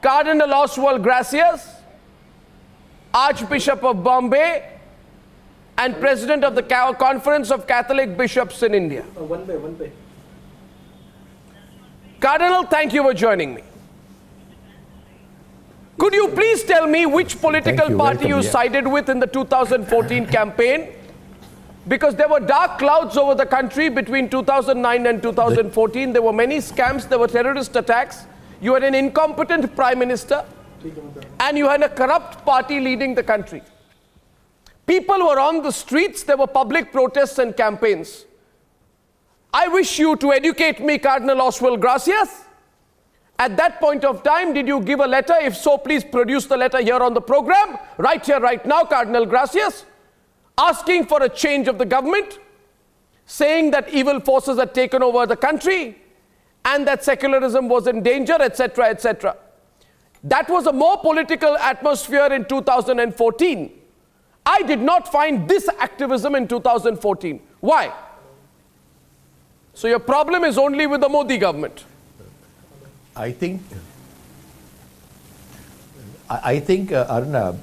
Cardinal Oswald Gracias, Archbishop of Bombay, and President of the Conference of Catholic Bishops in India. One by. Cardinal, thank you for joining me. Could you please tell me which political party you sided with in the 2014 campaign? Because there were dark clouds over the country between 2009 and 2014. There were many scams, there were terrorist attacks. You had an incompetent prime minister, and you had a corrupt party leading the country. People were on the streets, there were public protests and campaigns. I wish you to educate me, Cardinal Oswald Gracias. At that point of time, did you give a letter? If so, please produce the letter here on the program, right here, right now, Cardinal Gracias, asking for a change of the government, saying that evil forces had taken over the country, and that secularism was in danger, etc., etc. That was a more political atmosphere in 2014. I did not find this activism in 2014. Why? So your problem is only with the Modi government. I think, Arnab,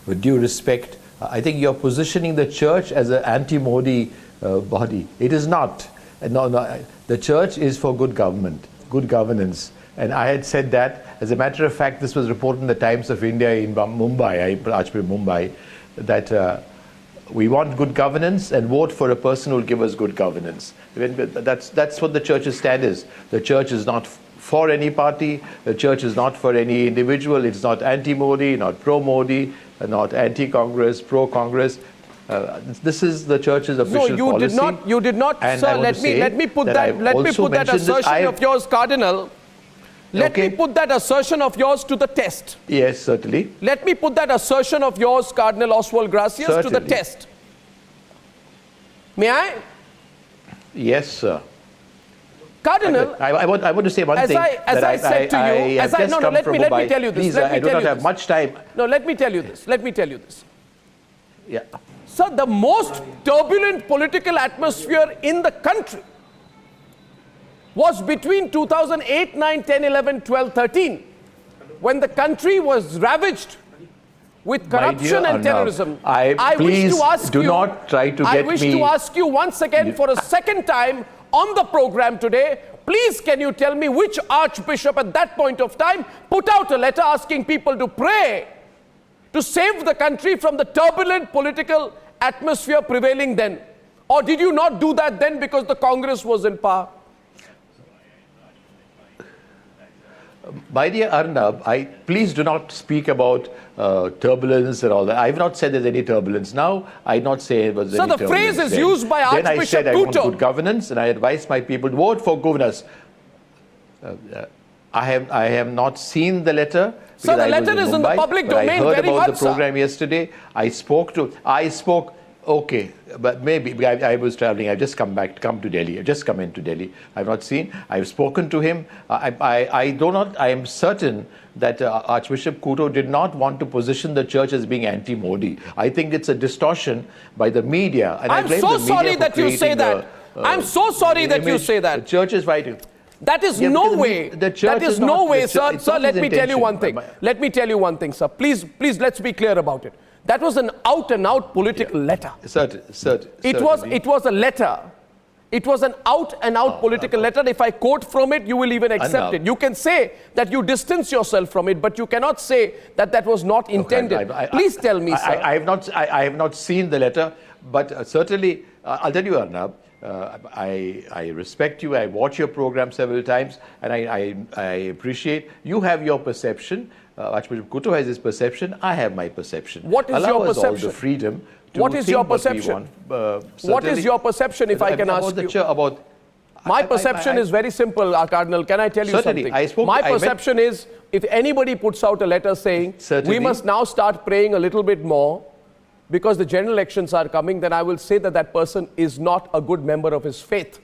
with due respect, I think you're positioning the church as an anti-Modi body. It is not. No, the church is for good government, good governance. And I had said that. As a matter of fact, this was reported in the Times of India in Mumbai, Archbishop Mumbai, that we want good governance and vote for a person who will give us good governance. That's what the church's stand is. The church is not for any party. The church is not for any individual. It's not anti-Modi, not pro-Modi, not anti-Congress, pro-Congress. This is the church's official policy. No, you did not, sir. Let me put that assertion of yours, Cardinal. Let me put that assertion of yours to the test. Yes, certainly. Let me put that assertion of yours, Cardinal Oswald Gracias, to the test. May I? Yes, sir. Cardinal, I want to say one thing. Let me tell you this. Please, I do not have much time. No, let me tell you this. Yeah. Sir, the most turbulent political atmosphere in the country was between 2008, 9, 10, 11, 12, 13, when the country was ravaged with corruption and terrorism. I wish to ask you once again for a second time on the program today, please can you tell me which archbishop at that point of time put out a letter asking people to pray to save the country from the turbulent political atmosphere prevailing then? Or did you not do that then because the Congress was in power? My dear Arnab, please do not speak about turbulence and all that. I have not said there's any turbulence now. I did not say it was any turbulence. So the phrase is used by Archbishop Then I said I want good governance, and I advised my people to vote for governance. I have not seen the letter. So the letter is in the public domain. I heard about the program yesterday. I spoke. Okay, but maybe I was traveling. I've just come to Delhi. I've just come into Delhi. I've not seen. I've spoken to him. I am certain that Archbishop Kuto did not want to position the church as being anti-Modi. I think it's a distortion by the media. And I'm so sorry that you say that. I'm so sorry that you say that. The church is fighting. That is no way. That is no way, sir. Sir, let me tell you one thing. Let me tell you one thing, sir. Please, let's be clear about it. That was an out-and-out political letter. It was a letter. It was an out-and-out political letter. If I quote from it, you will even accept it. You can say that you distance yourself from it, but you cannot say that that was not intended. Please tell me, sir. I have not seen the letter, but certainly, I'll tell you, Arnab, I respect you. I watch your program several times, and I appreciate you have your perception. Archbishop Kuto has his perception. I have my perception. What is your perception? All the freedom to what is your perception? What is your perception, if I can ask you? My perception is very simple, Cardinal. Can I tell you something? My perception is, if anybody puts out a letter saying, we must now start praying a little bit more because the general elections are coming, then I will say that that person is not a good member of his faith.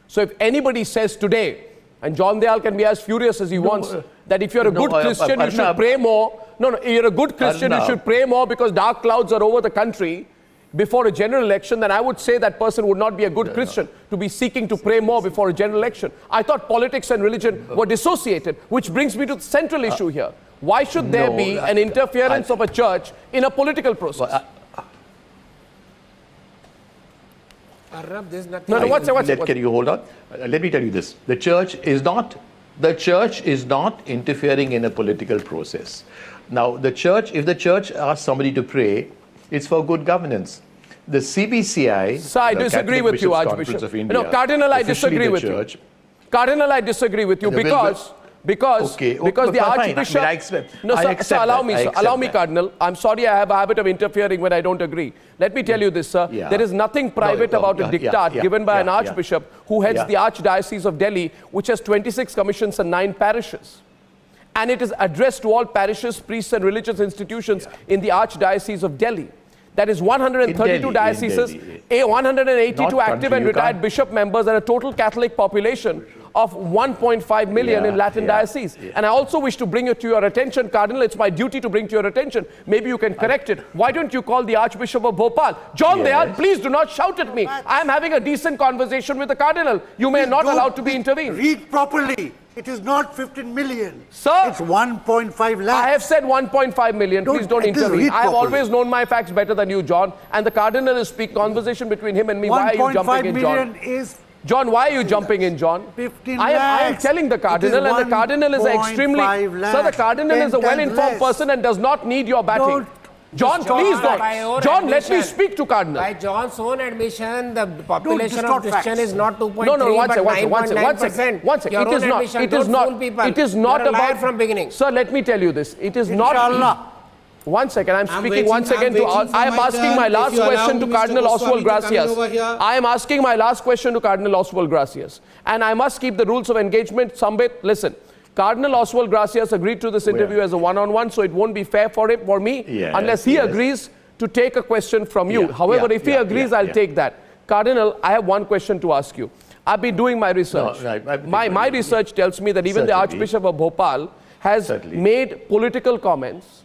So if anybody says today, and John Dayal can be as furious as he wants, that if you're a good Christian, you should pray more. No, you're a good Christian, you should pray more because dark clouds are over the country. before a general election, then I would say that person would not be a good Christian to be seeking to pray more before a general election. I thought politics and religion were dissociated, which brings me to the central issue here. Why should there be an interference of a church in a political process? Arnab, there's nothing. No, what's it? Can you hold on? Let me tell you this. The church is not interfering in a political process. Now, if the church asks somebody to pray, it's for good governance. The CBCI, Sir, I disagree with you, Archbishop. India, no, Cardinal, I disagree with you. Cardinal, I disagree with you because the Archbishop... allow me, Cardinal. I'm sorry, I have a habit of interfering when I don't agree. Let me tell you this, sir. There is nothing private about a diktat given by an Archbishop who heads the Archdiocese of Delhi, which has 26 commissions and 9 parishes. And it is addressed to all parishes, priests and religious institutions in the Archdiocese of Delhi. That is 132 dioceses, 182 active and retired bishop members, and a total Catholic population of 1.5 million in Latin diocese. And I also wish to bring it to your attention, Cardinal, it's my duty to bring to your attention. Maybe you can correct it. Why don't you call the Archbishop of Bhopal? John Dayal, please do not shout at me. I am having a decent conversation with the Cardinal. You may not allow to be intervened. Read properly. It is not 15 million. Sir, it's 1.5 lakhs. I have said 1.5 million. Please don't intervene. I have always known my facts better than you, John. And the Cardinal is speaking conversation between him and me. Why are you jumping in, John? John, why are you jumping in, John? 15 I am telling the Cardinal, and the Cardinal is extremely... Sir, the Cardinal is a well-informed person and does not need your backing. John, please don't. John, let me speak to Cardinal. By John's own admission, the population of Christian is not 2.3 one second. It is not about from beginning. Sir, let me tell you this. It is not... One second, I'm speaking once again to... I am asking my last question to Cardinal Oswald Gracias. I am asking my last question to Cardinal Oswald Gracias. And I must keep the rules of engagement. Sambit, listen. Cardinal Oswald Gracias agreed to this interview as a one-on-one, so it won't be fair for me, unless he agrees to take a question from you. However, if he agrees, I'll take that. Cardinal, I have one question to ask you. I've been doing my research. My research tells me that even the Archbishop of Bhopal has made political comments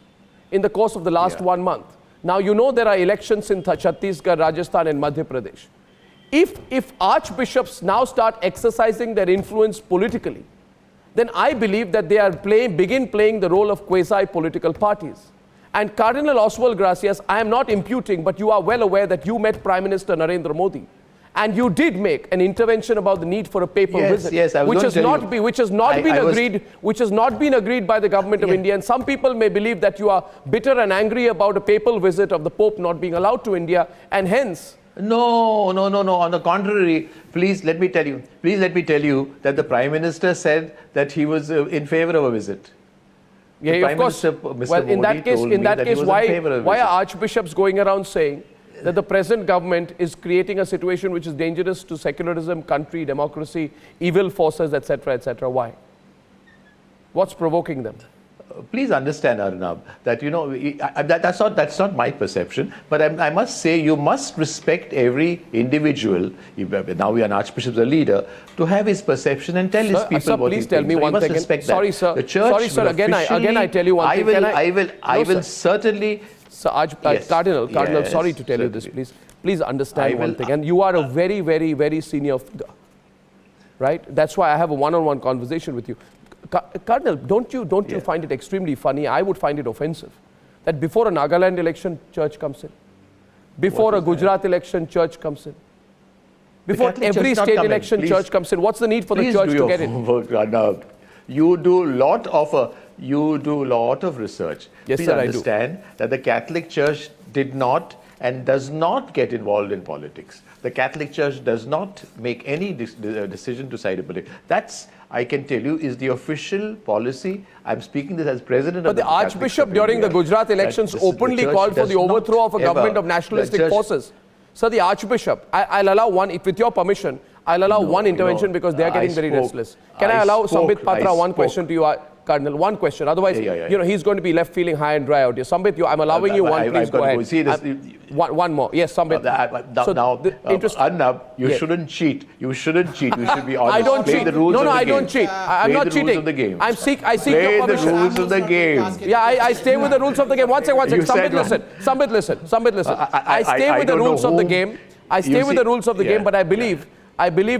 in the course of the last 1 month. Now, you know there are elections in Chhattisgarh, Rajasthan and Madhya Pradesh. If archbishops now start exercising their influence politically, then I believe that they are begin playing the role of quasi-political parties. And Cardinal Oswald Gracias, I am not imputing, but you are well aware that you met Prime Minister Narendra Modi. And you did make an intervention about the need for a papal visit, which has not been agreed by the government of India. And some people may believe that you are bitter and angry about a papal visit of the Pope not being allowed to India, and hence... No. On the contrary, please let me tell you that the Prime Minister said that he was in favor of a visit. Yeah, of course. Well, in that case, why are archbishops going around saying that the present government is creating a situation which is dangerous to secularism, country, democracy, evil forces, etc., etc.? Why? What's provoking them? Please understand, Arnab, that that's not my perception. But I must say, you must respect every individual. Now we are an archbishop, the leader, to have his perception and tell his people what he thinks. Please tell me one thing. Sorry, sir. The church. Sorry, sir. Again, I tell you one thing. I will certainly. Sir, Cardinal, sorry to tell you this, please. Please understand one thing. And you are a very, very, very senior figure, right? That's why I have a one-on-one conversation with you. Cardinal, don't you find it extremely funny? I would find it offensive that before a Nagaland election, church comes in. Before a Gujarat election, church comes in. Before every state election, church comes in. What's the need for the church to get in? You do a lot of research. Yes, Please sir, understand that the Catholic Church did not and does not get involved in politics. The Catholic Church does not make any decision to side with politics. That's, I can tell you, is the official policy. I'm speaking this as president of the Catholic Archbishop during the Gujarat elections openly called for the overthrow of a government of nationalistic forces. So the Archbishop, I'll allow one, with your permission, I'll allow one intervention because they are getting very restless. Can I allow Sambit Patra one question to you? Cardinal, one question. Otherwise, you know, he's going to be left feeling high and dry out here. Sambit, I'm allowing you one. Please go ahead. See this, one more. Yes, Sambit. Arnab, you shouldn't cheat. You shouldn't cheat. You should be honest. I don't cheat. The rules No, of the I game. don't cheat. I'm not cheating. Play the rules of the game. I seek Play your permission. the rules of the game. Yeah, I stay with the rules of the game. One second. Sambit, listen. Sambit, listen. I stay with the rules of the game. I stay with the rules of the game, but I believe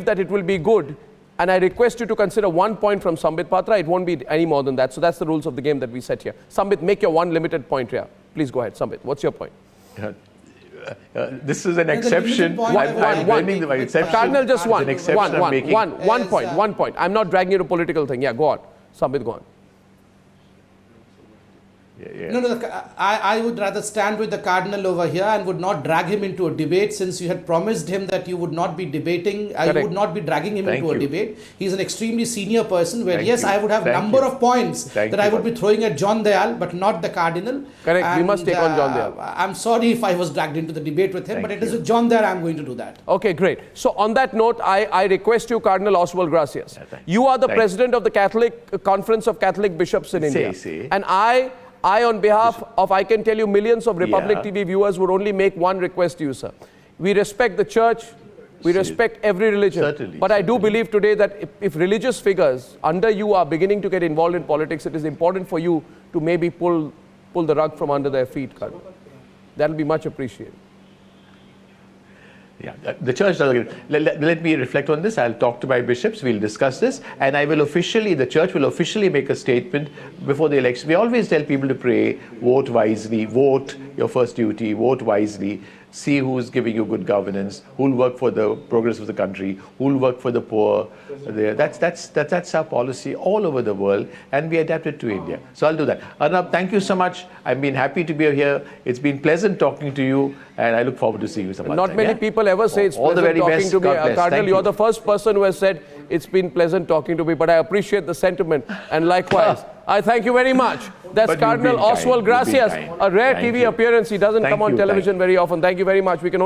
that it will be good. And I request you to consider 1 point from Sambit Patra. It won't be any more than that. So that's the rules of the game that we set here. Sambit, make your one limited point here. Please go ahead, Sambit. What's your point? This is an exception. I'm bending the exception. Cardinal, just one. An exception I'm making. One point. I'm not dragging you to political thing. Yeah, go on. Sambit, go on. No, I would rather stand with the Cardinal over here and would not drag him into a debate, since you had promised him that you would not be debating, you would not be dragging him into a debate. He's an extremely senior person where, I would have number of points that I would be throwing at John Dayal, but not the Cardinal. Correct, we must take on John Dayal. I'm sorry if I was dragged into the debate with him, but it is with John Dayal I'm going to do that. Okay, great. So on that note, I request you, Cardinal Oswald, Gracias. You are the president of the Catholic Conference of Catholic Bishops in India. And I, on behalf of, I can tell you, millions of Republic TV viewers, would only make one request to you, sir. We respect the church, we respect every religion. But I do believe today that if religious figures under you are beginning to get involved in politics, it is important for you to maybe pull the rug from under their feet, Cardinal. That will be much appreciated. Yeah, the church doesn't. Let me reflect on this. I'll talk to my bishops. We'll discuss this, and the church will officially make a statement before the election. We always tell people to pray, vote wisely, vote your first duty, vote wisely. See who's giving you good governance, who'll work for the progress of the country, who'll work for the poor. That's our policy all over the world, and we adapt it to India. So I'll do that. Arnab, thank you so much. I've been happy to be here. It's been pleasant talking to you, and I look forward to seeing you some other time. Not many people ever say it's pleasant talking to me. Cardinal, you're the first person who has said it's been pleasant talking to me, but I appreciate the sentiment, and likewise. I thank you very much. That's Cardinal Oswald Gracias, a rare TV appearance. He doesn't come on television very often. Thank you very much. We can only